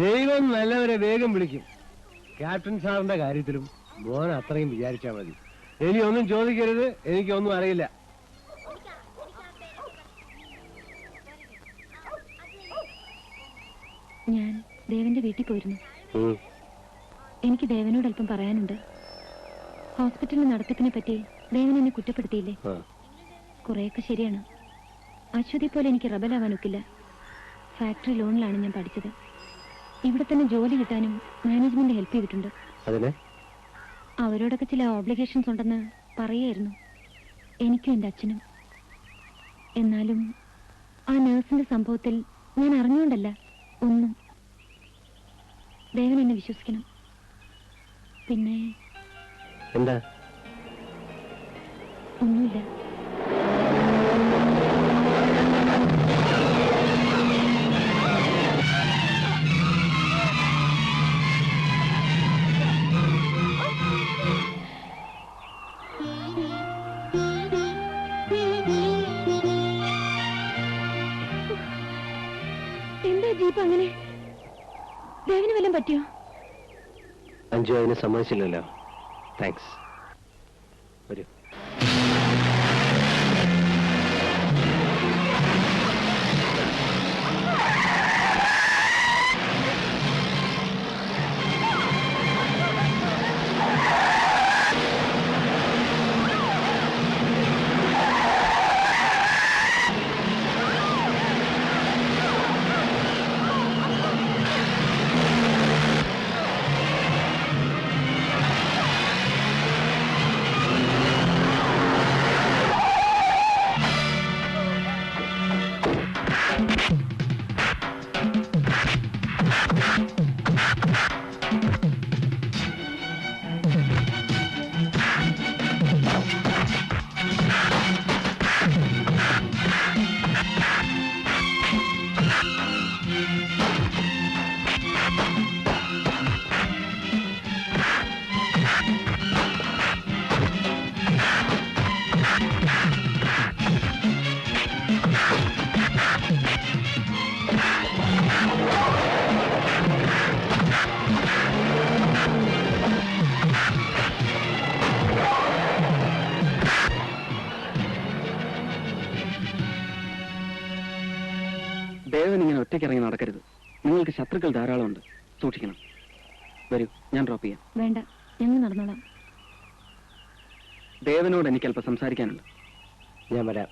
ദൈവം നല്ലവരെ വേഗം വിളിക്കും. ക്യാപ്റ്റൻ സാറിന്റെ കാര്യത്തിലും മോൻ അത്രയും വിചാരിച്ചാൽ മതി. ഇനി ഒന്നും ചോദിക്കരുത്, എനിക്കൊന്നും അറിയില്ല. ഞാൻ ദേവന്റെ വീട്ടിൽ പോയിരുന്നു. എനിക്ക് ദേവനോട് അല്പം പറയാനുണ്ട്. ഹോസ്പിറ്റലിൽ നടത്തിപ്പിനെ പറ്റി ദേവൻ എന്നെ കുറ്റപ്പെടുത്തിയില്ലേ? കുറെയൊക്കെ ശരിയാണ്. അശ്വതി പോലെ എനിക്ക് റബലാവാൻ ഒക്കില്ല. ഫാക്ടറി ലോണിലാണ് ഞാൻ പഠിച്ചത്. ഇവിടെ തന്നെ ജോലി കിട്ടാനും മാനേജ്മെന്റ് ഹെൽപ്പ് ചെയ്തിട്ടുണ്ട്. അവരോടൊക്കെ ചില ഓബ്ലിഗേഷൻസ് ഉണ്ടെന്ന് പറയായിരുന്നു, എനിക്കും എൻ്റെ അച്ഛനും. എന്നാലും ആ നേഴ്സിന്റെ സംഭവത്തിൽ ഞാൻ അറിഞ്ഞുകൊണ്ടല്ല ഒന്നും. ദേവൻ എന്നെ വിശ്വസിക്കണം. പിന്നെ എന്താ? ഒന്നുമില്ല. എന്താ ജീപ്പ് അങ്ങനെ? ദേവന് വല്ലതും പറ്റിയോ? അഞ്ജു അതിനെ സമ്മതിച്ചില്ലല്ലോ. താങ്ക്സ്. വരൂ. ദേവൻ ഇങ്ങനെ ഒറ്റയ്ക്കിറങ്ങി നടക്കരുത്. നിങ്ങൾക്ക് ശത്രുക്കൾ ധാരാളമുണ്ട്, സൂക്ഷിക്കണം. വരൂ, ഞാൻ ഡ്രോപ്പ് ചെയ്യാം. വേണ്ട, ഞങ്ങൾ നടന്നോളാം. ദേവനോട് എനിക്ക് അല്പം സംസാരിക്കാനുണ്ട്. ഞാൻ വരാം.